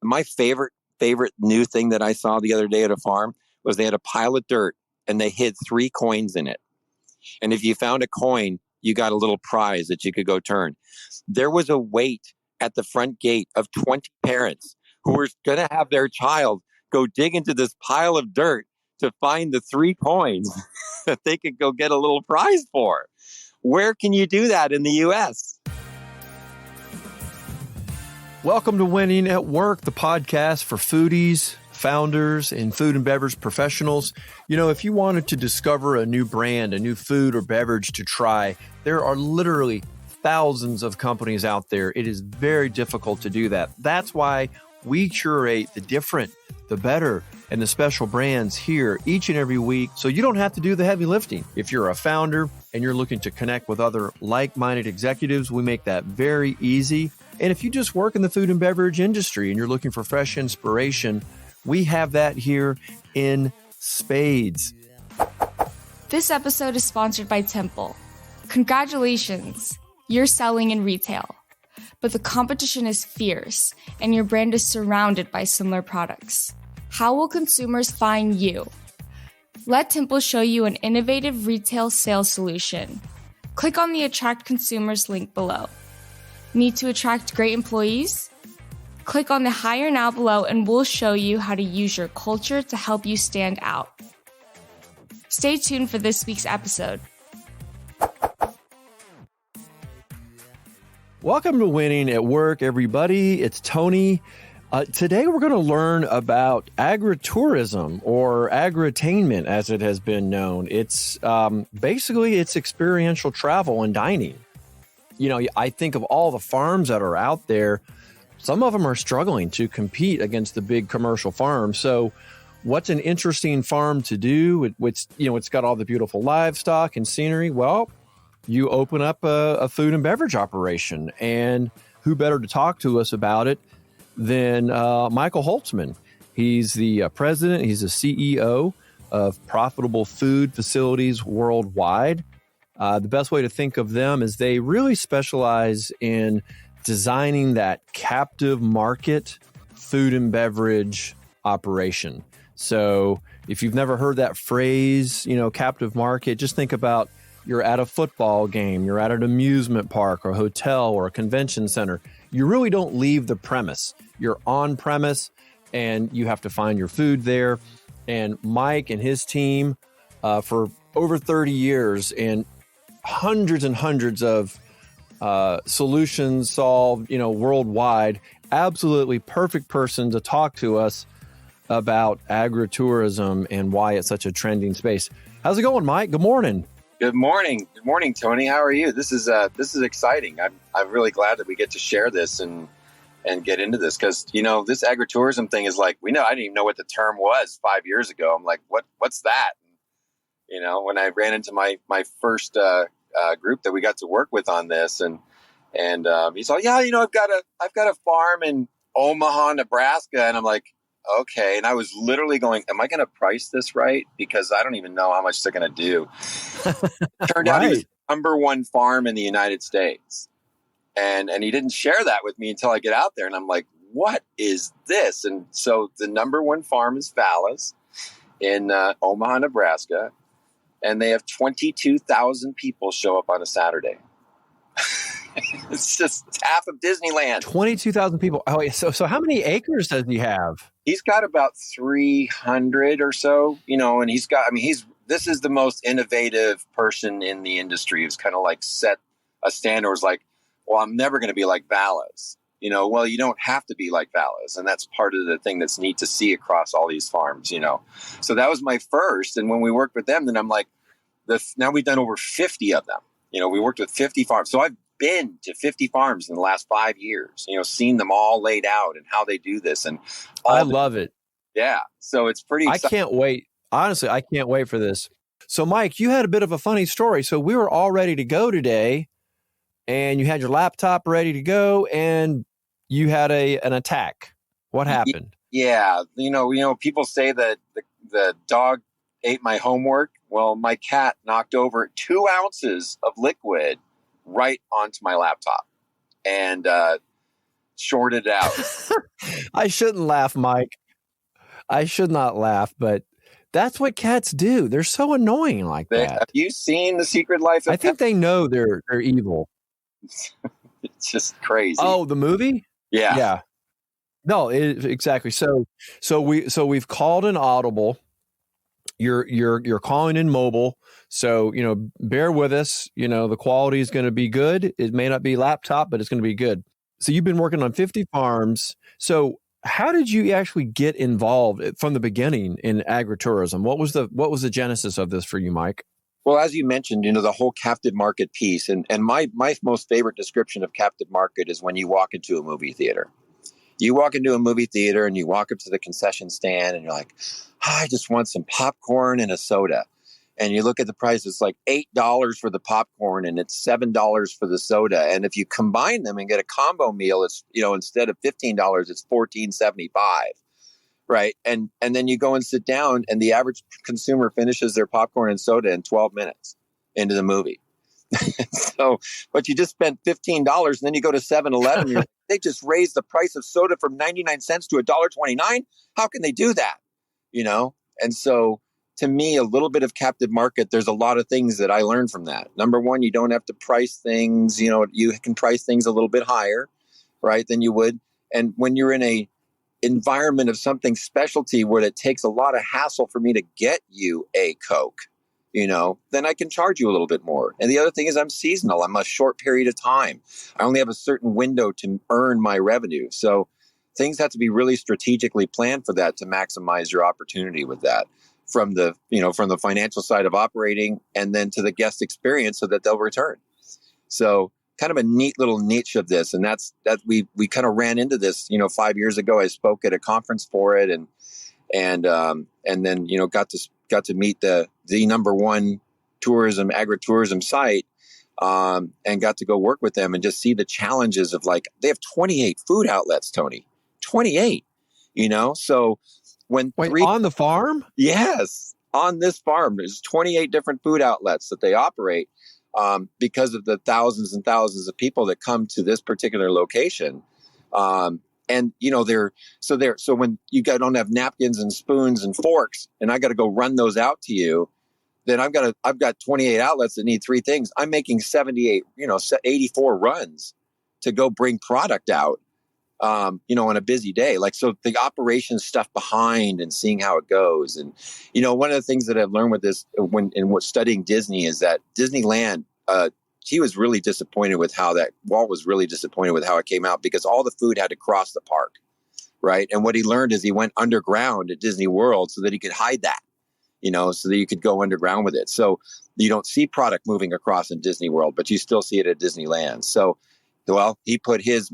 my favorite new thing that I saw the other day at a farm was they had a pile of dirt and they hid 3 coins in it. And if you found a coin, you got a little prize that you could go turn. There was a wait at the front gate of 20 parents who were going to have their child go dig into this pile of dirt to find the 3 coins that they could go get a little prize for. Where can you do that in the U.S.? Welcome to Winning at Work, the podcast for foodies, founders, and food and beverage professionals. You know, if you wanted to discover a new brand, a new food or beverage to try, there are literally thousands of companies out there. It is very difficult to do that. That's why we curate the different, the better, and the special brands here each and every week, so you don't have to do the heavy lifting. If you're a founder and you're looking to connect with other like-minded executives, we make that very easy. And if you just work in the food and beverage industry and you're looking for fresh inspiration, we have that here in spades. This episode is sponsored by Temple. Congratulations, you're selling in retail. But the competition is fierce and your brand is surrounded by similar products. How will consumers find you? Let Temple show you an innovative retail sales solution. Click on the Attract Consumers link below. Need to attract great employees? Click on the Hire Now below and we'll show you how to use your culture to help you stand out. Stay tuned for this week's episode. Welcome to Winning at Work, everybody. It's Tony. Today we're going to learn about agritourism, or agritainment as it has been known. It's basically it's experiential travel and dining. You know, I think of all the farms that are out there. Some of them are struggling to compete against the big commercial farms. So what's an interesting farm to do? It's got all the beautiful livestock and scenery. Well, you open up a food and beverage operation, and who better to talk to us about it than Michael Holtzman. He's the president. He's the CEO of Profitable Food Facilities Worldwide. The best way to think of them is they really specialize in designing that captive market food and beverage operation. So if you've never heard that phrase, captive market, just think about you're at a football game, you're at an amusement park or a hotel or a convention center. You really don't leave the premise. You're on premise and you have to find your food there. And Mike and his team for over 30 years and hundreds of solutions solved, worldwide. Absolutely perfect person to talk to us about agritourism and why it's such a trending space. How's it going, Mike? Good morning. Good morning. Good morning, Tony. How are you? This is exciting. I'm really glad that we get to share this and get into this because, this agritourism thing is like, I didn't even know what the term was 5 years ago. I'm like, what's that? When I ran into my first group that we got to work with on this, and he's like, yeah, I've got a farm in Omaha, Nebraska, and I'm like, okay. And I was literally going, am I going to price this right? Because I don't even know how much they're going to do. Turned out he was the number one farm in the United States. And he didn't share that with me until I get out there. And I'm like, what is this? And so the number one farm is Vala's in Omaha, Nebraska. And they have 22,000 people show up on a Saturday. It's half of Disneyland. 22,000 people. Oh, yeah. So how many acres does he have? He's got about 300 or so, and this is the most innovative person in the industry who's kind of like set a standard. Was like, well, I'm never going to be like Vala's. Well, you don't have to be like Vala's. And that's part of the thing that's neat to see across all these farms, So that was my first. And when we worked with them, then I'm like, now we've done over 50 of them. We worked with 50 farms. So I've been to 50 farms in the last 5 years, seen them all laid out and how they do this. And I love it. Yeah. So it's pretty exciting. I can't wait. Honestly, I can't wait for this. So Mike, you had a bit of a funny story. So we were all ready to go today and you had your laptop ready to go and you had an attack. What happened? Yeah. People say that the dog ate my homework. Well, my cat knocked over 2 ounces of liquid right onto my laptop. And shorted out. I shouldn't laugh, Mike. I should not laugh, but that's what cats do. They're so annoying like that. Have you seen The Secret Life of I think Pets? they know they're evil. It's just crazy. Oh, the movie? Yeah. Yeah. No, exactly. So we've called an audible. You're calling in mobile. So, bear with us. The quality is going to be good. It may not be laptop, but it's going to be good. So you've been working on 50 farms. So how did you actually get involved from the beginning in agritourism? What was the genesis of this for you, Mike? Well, as you mentioned, the whole captive market piece, and my most favorite description of captive market is when you walk into a movie theater. You walk into a movie theater and you walk up to the concession stand and you're like, I just want some popcorn and a soda. And you look at the price, it's like $8 for the popcorn and it's $7 for the soda. And if you combine them and get a combo meal, it's, instead of $15, it's $14.75. Right. And then you go and sit down and the average consumer finishes their popcorn and soda in 12 minutes into the movie. So, but you just spent $15 and then you go to 7-Eleven, they just raised the price of soda from 99 cents to $1.29. How can they do that? And so to me, a little bit of captive market, there's a lot of things that I learned from that. Number one, you don't have to price things, you can price things a little bit higher, right, than you would. And when you're in a environment of something specialty where it takes a lot of hassle for me to get you a Coke, then I can charge you a little bit more. And the other thing is I'm seasonal. I'm a short period of time. I only have a certain window to earn my revenue. So things have to be really strategically planned for that to maximize your opportunity with that from the financial side of operating and then to the guest experience so that they'll return. So kind of a neat little niche of this. And that's we kind of ran into this, 5 years ago. I spoke at a conference for it and then, got to meet the number one agritourism site, and got to go work with them and just see the challenges of they have 28 food outlets, Tony, 28, so when on the farm? Yes. On this farm, there's 28 different food outlets that they operate, because of the thousands and thousands of people that come to this particular location. And so when you don't have napkins and spoons and forks, and I got to go run those out to you, then I've got 28 outlets that need three things. I'm making 84 runs to go bring product out, on a busy day. So the operations stuff behind and seeing how it goes. And, one of the things that I've learned with this when studying Disney is that Disneyland, he was really disappointed with Walt was really disappointed with how it came out because all the food had to cross the park, right? And what he learned is he went underground at Disney World so that he could hide that, so that you could go underground with it. So you don't see product moving across in Disney World, but you still see it at Disneyland. So, he put his,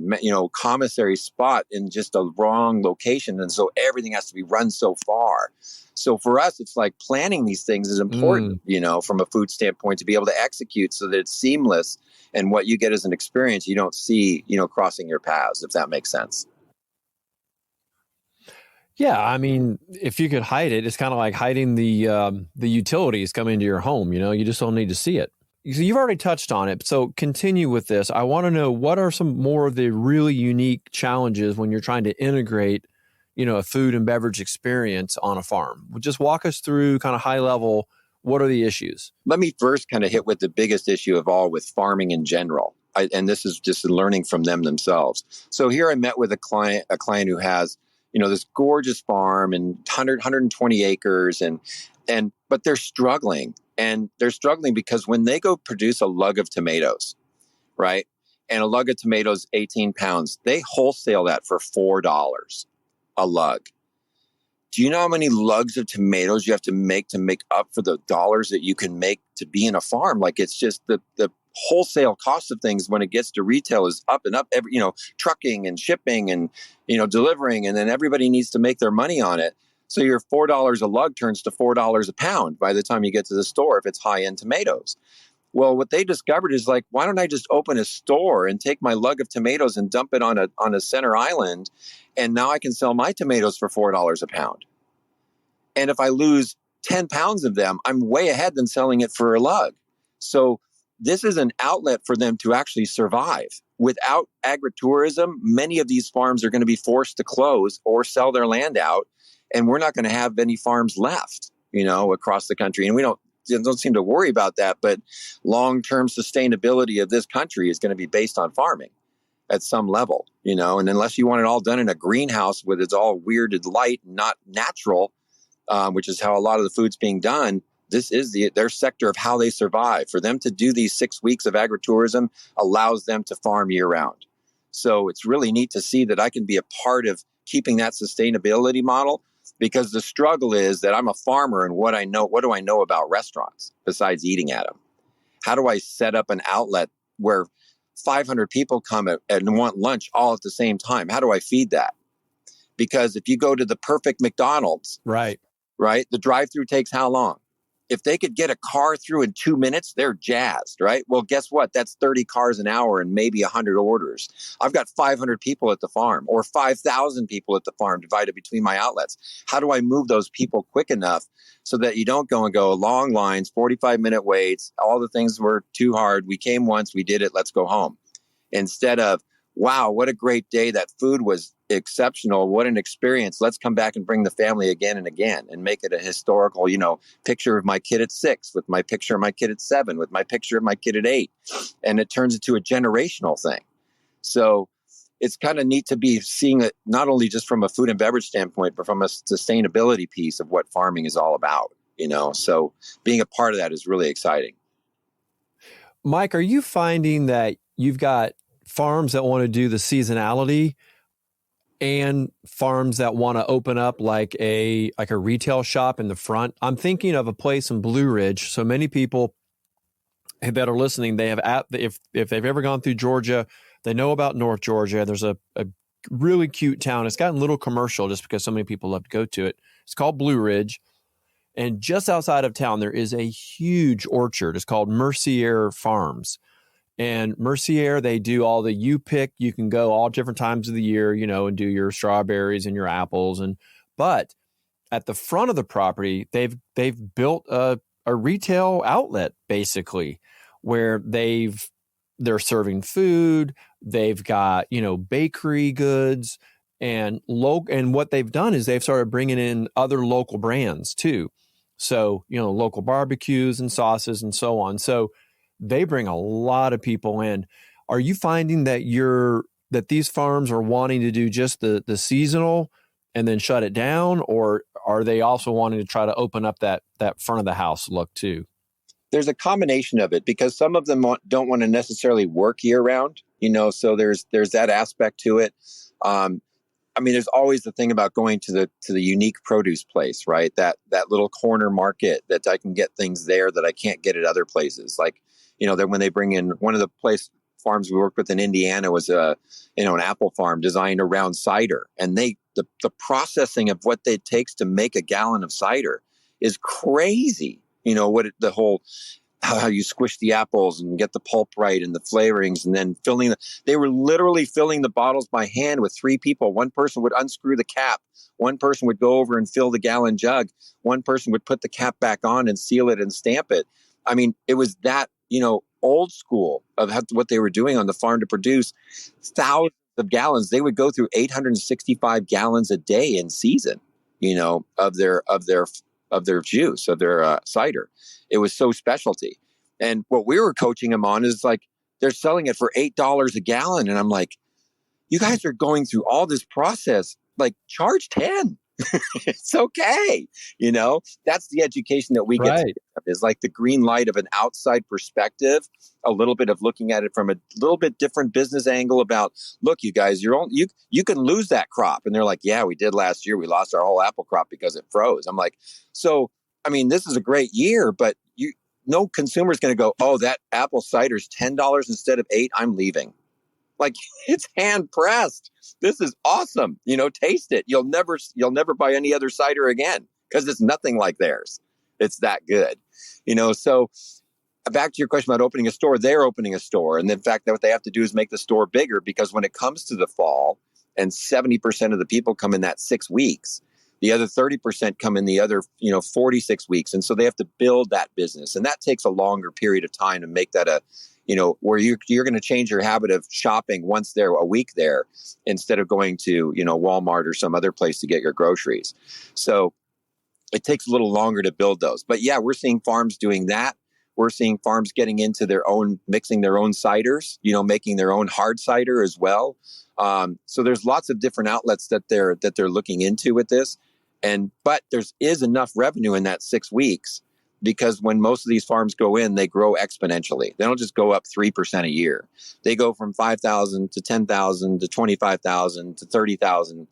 commissary spot in just a wrong location. And so everything has to be run so far. So for us, it's like planning these things is important, from a food standpoint to be able to execute so that it's seamless. And what you get as an experience, you don't see, crossing your paths, if that makes sense. Yeah. I mean, if you could hide it, it's kind of like hiding the utilities coming into your home. You just don't need to see it. So you've already touched on it. So continue with this. I want to know what are some more of the really unique challenges when you're trying to integrate, a food and beverage experience on a farm. Just walk us through kind of high level. What are the issues? Let me first kind of hit with the biggest issue of all with farming in general. And this is just learning from them themselves. So here I met with a client who has, this gorgeous farm and 120 acres but they're struggling. And they're struggling because when they go produce a lug of tomatoes, right? And a lug of tomatoes, 18 pounds, they wholesale that for $4 a lug. Do you know how many lugs of tomatoes you have to make up for the dollars that you can make to be in a farm? It's just the wholesale cost of things when it gets to retail is up and up, trucking and shipping and, delivering. And then everybody needs to make their money on it. So your $4 a lug turns to $4 a pound by the time you get to the store if it's high-end tomatoes. Well, what they discovered is why don't I just open a store and take my lug of tomatoes and dump it on a center island, and now I can sell my tomatoes for $4 a pound. And if I lose 10 pounds of them, I'm way ahead than selling it for a lug. So this is an outlet for them to actually survive. Without agritourism, many of these farms are going to be forced to close or sell their land out, and we're not going to have any farms left, across the country. And we don't seem to worry about that, but long-term sustainability of this country is going to be based on farming at some level, and unless you want it all done in a greenhouse with it's all weirded light, not natural, which is how a lot of the food's being done. This is their sector of how they survive. For them to do these 6 weeks of agritourism allows them to farm year round. So it's really neat to see that I can be a part of keeping that sustainability model, because the struggle is that I'm a farmer, and what do I know about restaurants besides eating at them? How do I set up an outlet where 500 people come and want lunch all at the same time? How do I feed that? Because if you go to the perfect McDonald's, right, the drive-through takes how long? If they could get a car through in 2 minutes, they're jazzed, right? Well, guess what? That's 30 cars an hour and maybe 100 orders. I've got 500 people at the farm, or 5,000 people at the farm divided between my outlets. How do I move those people quick enough so that you don't go long lines, 45-minute waits, all the things were too hard. We came once, we did it, let's go home. Instead of, wow, what a great day. That food was exceptional. What an experience. Let's come back and bring the family again and again and make it a historical, picture of my kid at 6 with my picture of my kid at 7 with my picture of my kid at 8. And it turns into a generational thing. So it's kind of neat to be seeing it not only just from a food and beverage standpoint, but from a sustainability piece of what farming is all about, So being a part of that is really exciting. Mike, are you finding that you've got farms that want to do the seasonality and farms that want to open up like a retail shop in the front? I'm thinking of a place in Blue Ridge. So many people that are listening, they have if they've ever gone through Georgia, they know about North Georgia. There's a really cute town. It's gotten a little commercial just because so many people love to go to it. It's called Blue Ridge. And just outside of town, there is a huge orchard. It's called Mercier Farms. And Mercier, they do all the you-pick. You can go all different times of the year, and do your strawberries and your apples. But at the front of the property, they've built a retail outlet, basically, where they're serving food. They've got, bakery goods and what they've done is they've started bringing in other local brands too. So, local barbecues and sauces and so on. So they bring a lot of people in. Are you finding that that these farms are wanting to do just the seasonal and then shut it down, or are they also wanting to try to open up that front of the house look too? There's a combination of it, because some of them don't want to necessarily work year round, so there's that aspect to it. There's always the thing about going to the unique produce place, right? That little corner market that I can get things there that I can't get at other places. Like, when they bring in one of the farms we worked with in Indiana was an apple farm designed around cider. And the processing of what it takes to make a gallon of cider is crazy. How you squish the apples and get the pulp right and the flavorings, and then they were literally filling the bottles by hand with 3 people. One person would unscrew the cap. One person would go over and fill the gallon jug. One person would put the cap back on and seal it and stamp it. It was that, old school of what they were doing on the farm to produce thousands of gallons. They would go through 865 gallons a day in season, of their juice, of their cider. It was so specialty. And what we were coaching them on is like, they're selling it for $8 a gallon. And I'm like, you guys are going through all this process, like charge 10. It's okay. That's the education that we get to have, is like the green light of an outside perspective, a little bit of looking at it from a little bit different business angle about, look, you guys, you can lose that crop. And they're like, yeah, we did last year. We lost our whole apple crop because it froze. I'm like, this is a great year, but no consumer's going to go, oh, that apple cider's $10 instead of $8. I'm leaving. Like, it's hand pressed. This is awesome. Taste it. You'll never buy any other cider again because it's nothing like theirs. It's that good. So back to your question about opening a store, they're opening a store. And in fact, what they have to do is make the store bigger, because when it comes to the fall and 70% of the people come in that 6 weeks, The other 30% come in the other, 46 weeks. And so they have to build that business. And that takes a longer period of time to make that where you're going to change your habit of shopping once they're a week there instead of going to, Walmart or some other place to get your groceries. So it takes a little longer to build those. But yeah, we're seeing farms doing that. We're seeing farms getting into mixing their own ciders, making their own hard cider as well. So there's lots of different outlets that they're looking into with this. But is enough revenue in that 6 weeks, because when most of these farms go in, they grow exponentially. They don't just go up 3% a year. They go from 5,000 to 10,000 to 25,000 to 30,000,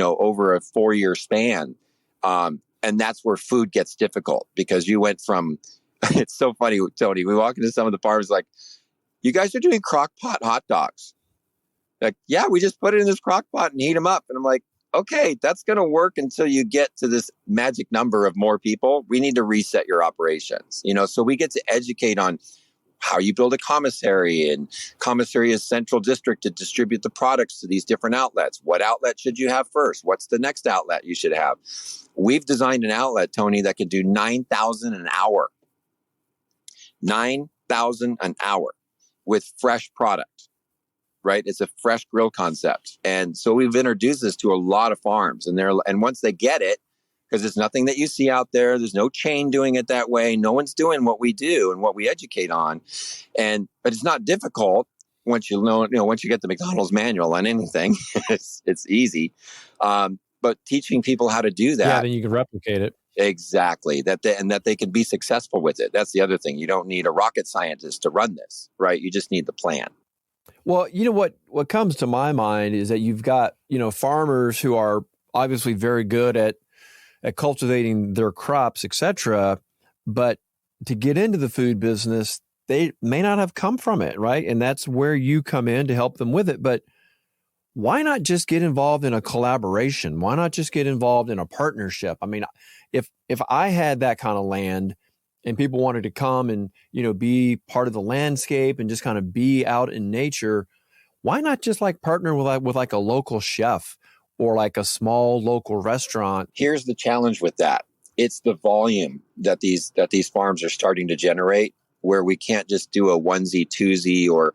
over a 4-year span. And that's where food gets difficult, because you went from, it's so funny, Tony, we walk into some of the farms like, you guys are doing crock pot hot dogs. Like, yeah, we just put it in this crock pot and heat them up. And I'm like, okay, that's going to work until you get to this magic number of more people. We need to reset your operations, so we get to educate on how you build a commissary, and commissary is central district to distribute the products to these different outlets. What outlet should you have first? What's the next outlet you should have? We've designed an outlet, Tony, that can do 9,000 an hour. 9,000 an hour with fresh product, right? It's a fresh grill concept. And so we've introduced this to a lot of farms, and once they get it, because there's nothing that you see out there, there's no chain doing it that way. No one's doing what we do and what we educate on. But it's not difficult once once you get the McDonald's manual on anything, it's easy. But teaching people how to do that. Yeah, then you can replicate it. Exactly. That they can be successful with it. That's the other thing. You don't need a rocket scientist to run this, right? You just need the plan. Well, what comes to my mind is that you've got, farmers who are obviously very good at cultivating their crops, et cetera, but to get into the food business, they may not have come from it, right? And that's where you come in to help them with it. But why not just get involved in a collaboration? Why not just get involved in a partnership? I mean, if I had that kind of land and people wanted to come and, be part of the landscape and just kind of be out in nature, why not just partner with a local chef or like a small local restaurant? Here's the challenge with that. It's the volume that these farms are starting to generate, where we can't just do a onesie, twosie, or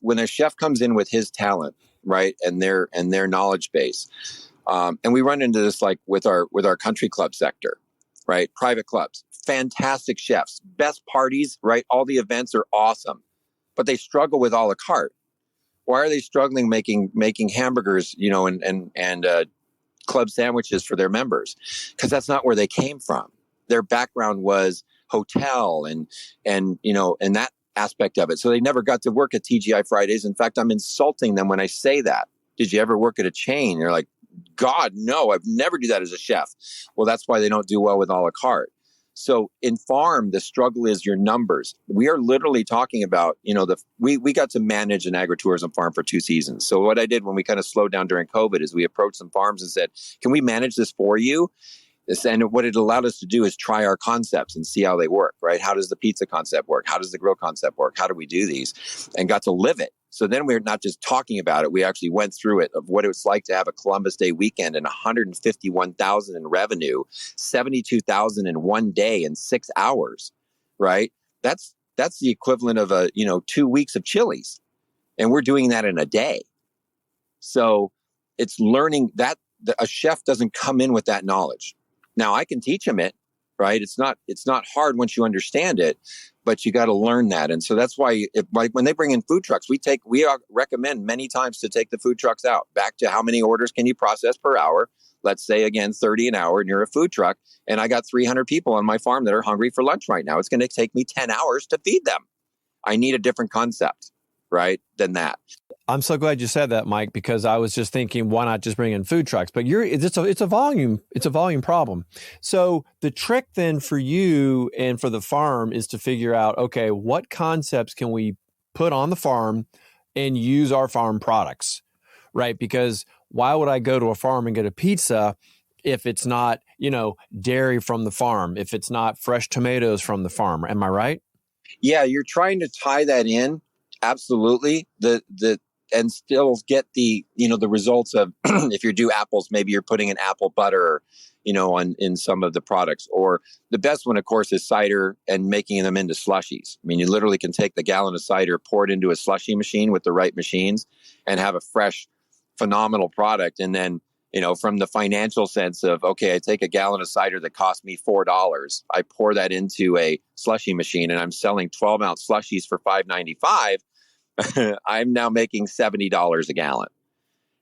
when a chef comes in with his talent, right, and their knowledge base. And we run into this with our country club sector, right? Private clubs, fantastic chefs, best parties, right? All the events are awesome, but they struggle with a la carte. Why are they struggling making hamburgers, and club sandwiches for their members? Because that's not where they came from. Their background was hotel and that aspect of it. So they never got to work at TGI Fridays. In fact, I'm insulting them when I say that. Did you ever work at a chain? They're like, God, no, I've never do that as a chef. Well, that's why they don't do well with a la carte. So in farm, the struggle is your numbers. We are literally talking about, we got to manage an agritourism farm for 2 seasons. So what I did when we kind of slowed down during COVID is we approached some farms and said, can we manage this for you? And what it allowed us to do is try our concepts and see how they work, right? How does the pizza concept work? How does the grill concept work? How do we do these? And got to live it. So then we're not just talking about it. We actually went through it of what it was like to have a Columbus Day weekend and 151,000 in revenue, 72,000 in one day in 6 hours, right? That's the equivalent of 2 weeks of Chili's. And we're doing that in a day. So it's learning that a chef doesn't come in with that knowledge. Now I can teach him it, right? It's not hard once you understand it, but you got to learn that. And so that's why when they bring in food trucks, we recommend many times to take the food trucks out back to how many orders can you process per hour? Let's say again, 30 an hour, and you're a food truck. And I got 300 people on my farm that are hungry for lunch right now. It's going to take me 10 hours to feed them. I need a different concept, right, than that. I'm so glad you said that, Mike, because I was just thinking, why not just bring in food trucks? But it's a volume problem. So the trick then for you and for the farm is to figure out, okay, what concepts can we put on the farm and use our farm products, right? Because why would I go to a farm and get a pizza if it's not, dairy from the farm, if it's not fresh tomatoes from the farm? Am I right? Yeah, you're trying to tie that in. Absolutely. still get the, the results of, if you do apples, maybe you're putting an apple butter, in some of the products. Or the best one, of course, is cider and making them into slushies. I mean, you literally can take the gallon of cider, pour it into a slushie machine with the right machines, and have a fresh, phenomenal product. And then, from the financial sense of, okay, I take a gallon of cider that cost me $4. I pour that into a slushie machine, and I'm selling 12-ounce slushies for $5.95. I'm now making $70 a gallon,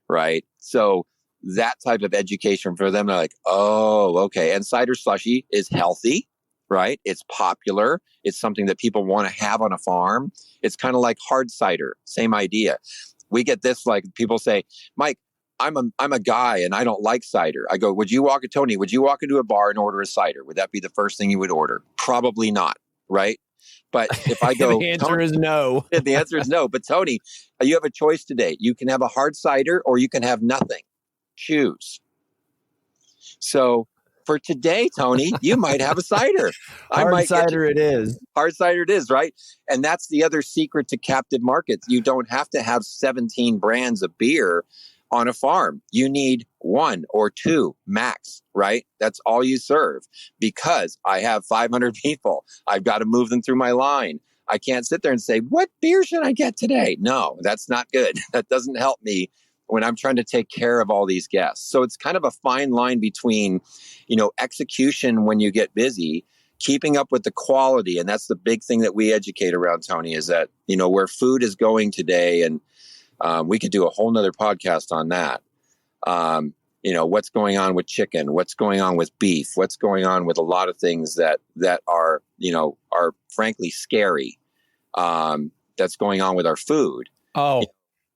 right? So that type of education for them, they're like, oh, okay. And cider slushy is healthy, right? It's popular. It's something that people want to have on a farm. It's kind of like hard cider, same idea. We get this, like, people say, Mike, I'm a guy and I don't like cider. I go, Tony, would you walk into a bar and order a cider? Would that be the first thing you would order? Probably not, right? But if I go, the answer is no. The answer is no. But Tony, you have a choice today. You can have a hard cider or you can have nothing. Choose. So for today, Tony, you might have a cider. Hard cider it is. Hard cider it is, right? And that's the other secret to captive markets. You don't have to have 17 brands of beer on a farm. You need 1 or 2 max, right? That's all you serve, because I have 500 people. I've got to move them through my line. I can't sit there and say, what beer should I get today? No, that's not good. That doesn't help me when I'm trying to take care of all these guests. So it's kind of a fine line between, execution when you get busy, keeping up with the quality. And that's the big thing that we educate around, Tony, is that, where food is going today. And we could do a whole nother podcast on that. What's going on with chicken, what's going on with beef, what's going on with a lot of things that are, are frankly scary. That's going on with our food. Oh,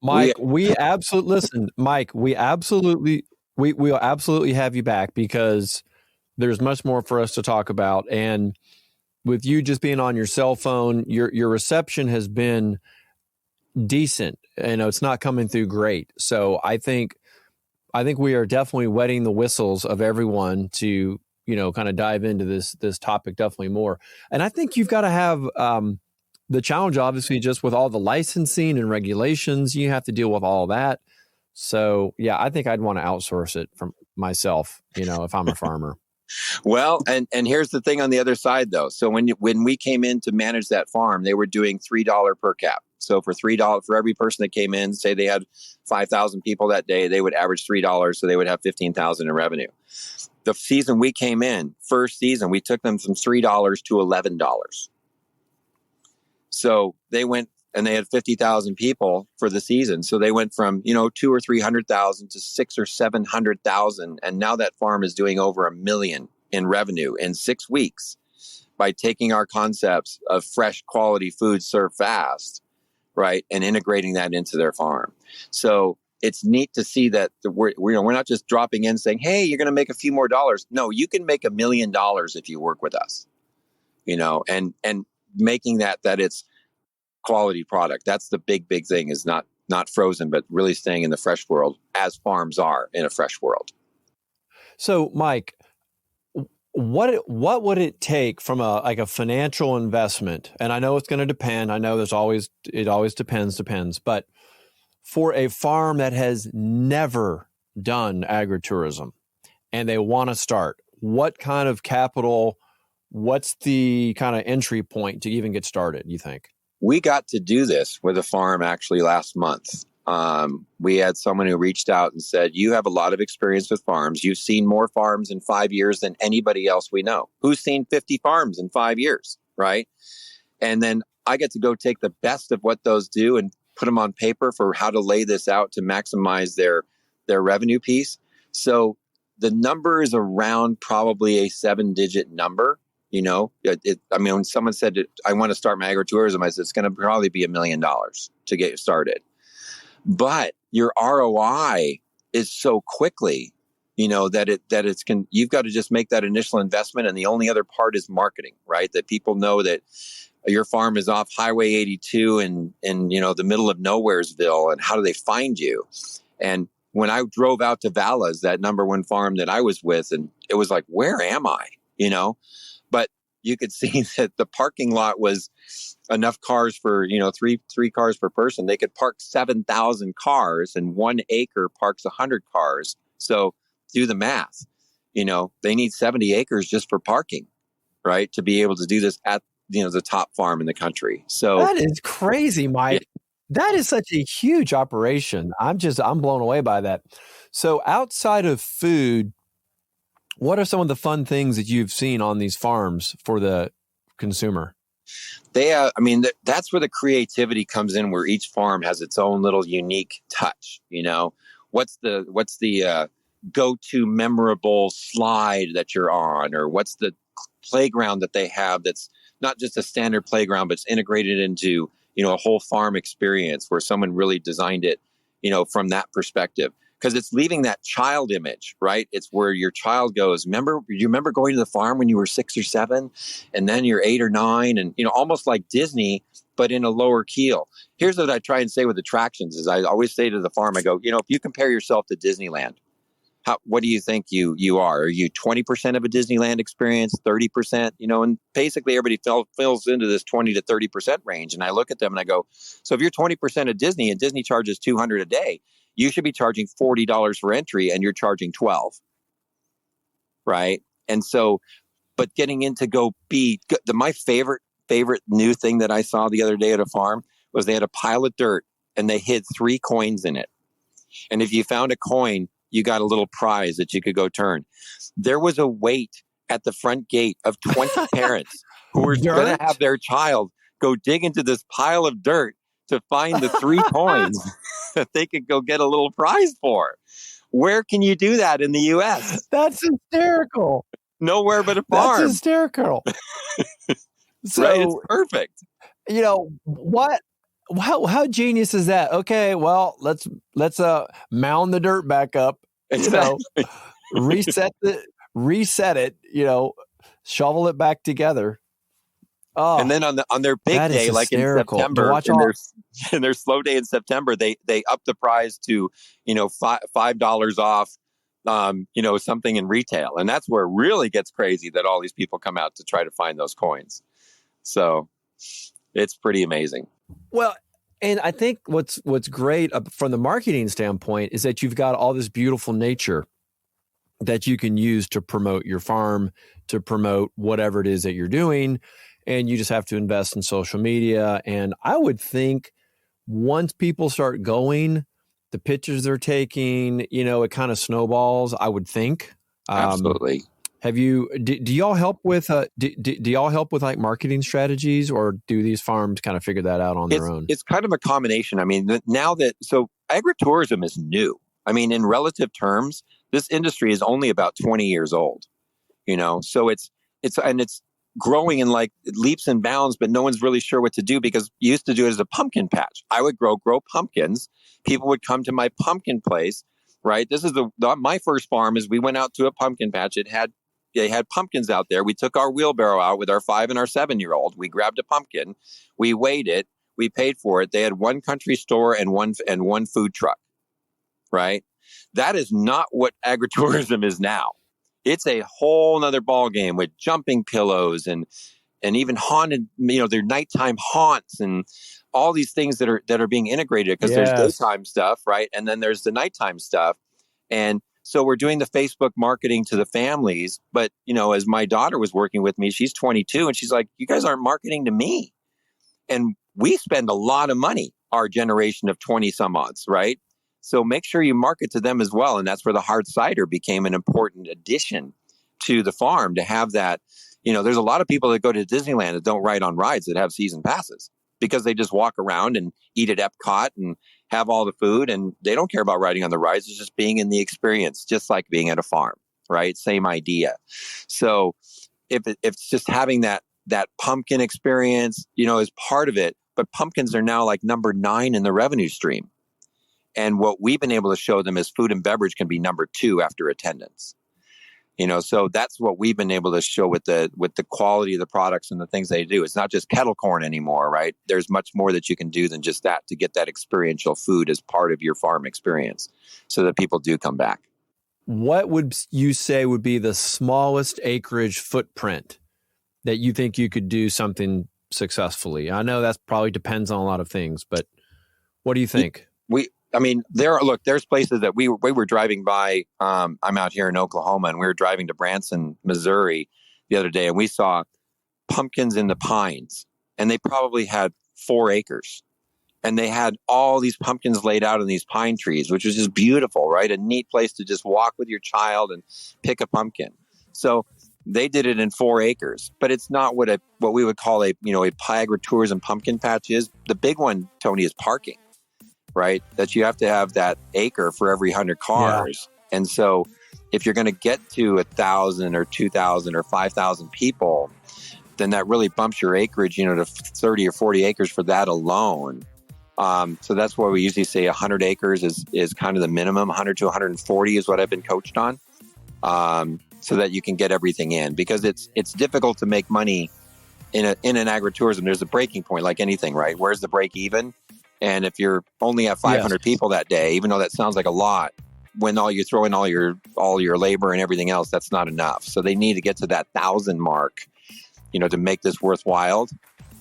Mike, we'll absolutely have you back, because there's much more for us to talk about. And with you just being on your cell phone, your reception has been decent. It's not coming through great. So I think we are definitely wetting the whistles of everyone to, kind of dive into this topic definitely more. And I think you've got to have, the challenge, obviously, just with all the licensing and regulations, you have to deal with all that. So, yeah, I think I'd want to outsource it from myself, if I'm a farmer. Well, and here's the thing on the other side, though. So when we came in to manage that farm, they were doing $3 per cap. So for $3 for every person that came in, say they had 5,000 people that day, they would average $3, so they would have 15,000 in revenue. The season we came in, first season, we took them from $3 to $11. So they went, and they had 50,000 people for the season. So they went from, 200,000 or 300,000 to 600,000 or 700,000. And now that farm is doing over $1 million in revenue in 6 weeks by taking our concepts of fresh quality food served fast, right, and integrating that into their farm. So it's neat to see that we're not just dropping in saying, hey, you're going to make a few more dollars. No, you can make $1 million if you work with us, and making that it's quality product. That's the big thing, is not frozen, but really staying in the fresh world, as farms are in a fresh world. So, Mike, what would it take from a financial investment? And I know it's going to depend. I know it always depends. But for a farm that has never done agritourism and they want to start, what kind of capital? What's the kind of entry point to even get started, you think? We got to do this with a farm actually last month. We had someone who reached out and said, you have a lot of experience with farms. You've seen more farms in 5 years than anybody else we know. Who's seen 50 farms in 5 years, right? And then I get to go take the best of what those do and put them on paper for how to lay this out to maximize their revenue piece. So the number is around probably a 7-digit number. When someone said, I want to start my agritourism, I said, it's going to probably be $1 million to get started. But your ROI is so quickly, you've got to just make that initial investment. And the only other part is marketing, right? That people know that your farm is off Highway 82 in the middle of Nowheresville, and how do they find you? And when I drove out to Vala's, that #1 farm that I was with, and it was like, where am I? But you could see that the parking lot was enough cars for, three cars per person. They could park 7,000 cars, and 1 acre parks 100 cars. So do the math. They need 70 acres just for parking, right? To be able to do this at, the top farm in the country. So that is crazy, Mike. That is such a huge operation. I'm blown away by that. So outside of food, what are some of the fun things that you've seen on these farms for the consumer? That's where the creativity comes in, where each farm has its own little unique touch. What's the go-to memorable slide that you're on, or what's the playground that they have that's not just a standard playground, but it's integrated into, a whole farm experience where someone really designed it, from that perspective. Because it's leaving that child image, right? It's where your child goes, you remember going to the farm when you were 6 or 7, and then you're 8 or 9, and, almost like Disney, but in a lower keel. Here's what I try and say with attractions is I always say to the farm, I go, if you compare yourself to Disneyland, what do you think you are? Are you 20% of a Disneyland experience, 30%? And basically everybody fills into this 20 to 30% range. And I look at them and I go, so if you're 20% of Disney and Disney charges $200 a day, you should be charging $40 for entry, and you're charging $12, right? And so, but getting into my favorite new thing that I saw the other day at a farm was they had a pile of dirt and they hid 3 coins in it. And if you found a coin, you got a little prize that you could go turn. There was a wait at the front gate of 20 parents who were going to have their child go dig into this pile of dirt to find the 3 coins that they could go get a little prize for. Where can you do that in the U.S.? That's hysterical. Nowhere but a farm. That's hysterical. So, right? It's perfect. What? How genius is that? Okay, well, let's mound the dirt back up. Exactly. Reset it. Shovel it back together. Oh, and then on their big day, like in September, in their slow day in September, they up the prize to $5 off, something in retail, and that's where it really gets crazy that all these people come out to try to find those coins. So it's pretty amazing. Well, and I think what's great from the marketing standpoint is that you've got all this beautiful nature that you can use to promote your farm, to promote whatever it is that you're doing. And you just have to invest in social media. And I would think once people start going, the pictures they're taking, it kind of snowballs, I would think. Absolutely. Do y'all help with like marketing strategies, or do these farms kind of figure that out on their own? It's kind of a combination. So agritourism is new. In relative terms, this industry is only about 20 years old, so it's growing in like leaps and bounds, but no one's really sure what to do, because you used to do it as a pumpkin patch. I would grow pumpkins. People would come to my pumpkin place, right? This is my first farm is we went out to a pumpkin patch. They had pumpkins out there. We took our wheelbarrow out with our 5 and our 7-year-old. We grabbed a pumpkin. We weighed it. We paid for it. They had one country store and one food truck, right? That is not what agritourism is now. It's a whole nother ball game with jumping pillows and even haunted, their nighttime haunts and all these things that are being integrated, because there's daytime stuff, right? And then there's the nighttime stuff. And so we're doing the Facebook marketing to the families. But, as my daughter was working with me, she's 22, and she's like, you guys aren't marketing to me. And we spend a lot of money, our generation of 20 some odds, right? So make sure you market to them as well. And that's where the hard cider became an important addition to the farm, to have that. There's a lot of people that go to Disneyland that don't ride on rides that have season passes, because they just walk around and eat at Epcot and have all the food, and they don't care about riding on the rides. It's just being in the experience, just like being at a farm, right? Same idea. So if it's just having that pumpkin experience, is part of it, but pumpkins are now like number 9 in the revenue stream. And what we've been able to show them is food and beverage can be number 2 after attendance. So that's what we've been able to show with the quality of the products and the things they do. It's not just kettle corn anymore, right? There's much more that you can do than just that to get that experiential food as part of your farm experience, so that people do come back. What would you say would be the smallest acreage footprint that you think you could do something successfully? I know that probably depends on a lot of things, but what do you think? There's places that we were driving by. I'm out here in Oklahoma, and we were driving to Branson, Missouri the other day, and we saw pumpkins in the pines, and they probably had 4 acres. And they had all these pumpkins laid out in these pine trees, which was just beautiful, right? A neat place to just walk with your child and pick a pumpkin. So they did it in 4 acres, but it's not what we would call a agritourism pumpkin patch is. The big one, Tony, is parking, right? That you have to have that acre for every 100 cars. Yeah. And so if you're going to get to 1,000 or 2,000 or 5,000 people, then that really bumps your acreage, to 30 or 40 acres for that alone. So that's why we usually say 100 acres is kind of the minimum. 100 to 140 is what I've been coached on, so that you can get everything in, because it's difficult to make money in an agritourism. There's a breaking point, like anything, right? Where's the break even? And if you're only at 500 people that day, even though that sounds like a lot, when you throw in all your labor and everything else, that's not enough. So they need to get to that 1,000 mark, to make this worthwhile.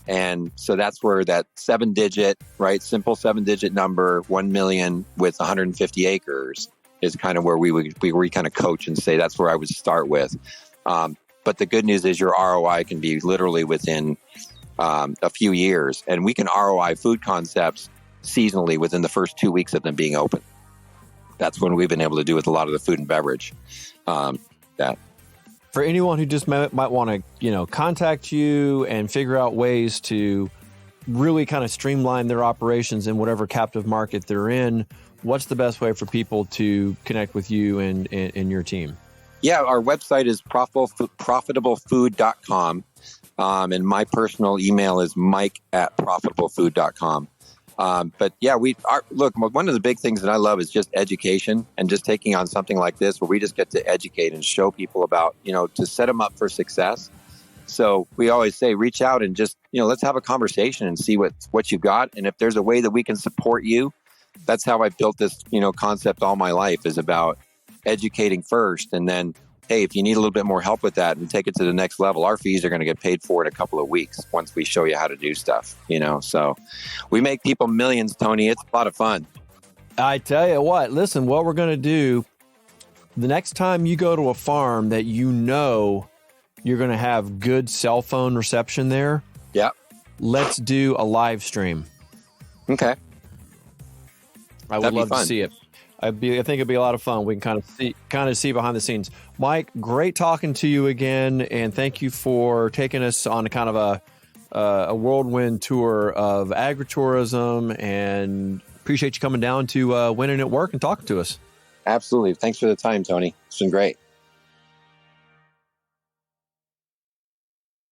And so that's where that 7-digit, right? Simple 7-digit number, 1 million with 150 acres is kind of where we kind of coach and say that's where I would start with. But the good news is your ROI can be literally within a few years, and we can ROI food concepts seasonally within the first 2 weeks of them being open. That's when we've been able to do with a lot of the food and beverage. For anyone who just might want to, contact you and figure out ways to really kind of streamline their operations in whatever captive market they're in, what's the best way for people to connect with you and your team? Yeah, our website is profitablefood.com. And my personal email is mike@profitablefood.com. But yeah, look, one of the big things that I love is just education, and just taking on something like this where we just get to educate and show people about, to set them up for success. So we always say, reach out and just, let's have a conversation and see what you've got. And if there's a way that we can support you, that's how I built this, concept all my life, is about educating first. And then, hey, if you need a little bit more help with that and take it to the next level, our fees are going to get paid for in a couple of weeks once we show you how to do stuff, So we make people millions, Tony. It's a lot of fun. I tell you what, listen, what we're going to do, the next time you go to a farm that you're going to have good cell phone reception there. Yeah. Let's do a live stream. Okay. I would love to see it. I think it'd be a lot of fun. We can kind of see behind the scenes. Mike, great talking to you again, and thank you for taking us on kind of a whirlwind tour of agritourism, and appreciate you coming down to Winning at Work and talking to us. Absolutely. Thanks for the time, Tony. It's been great.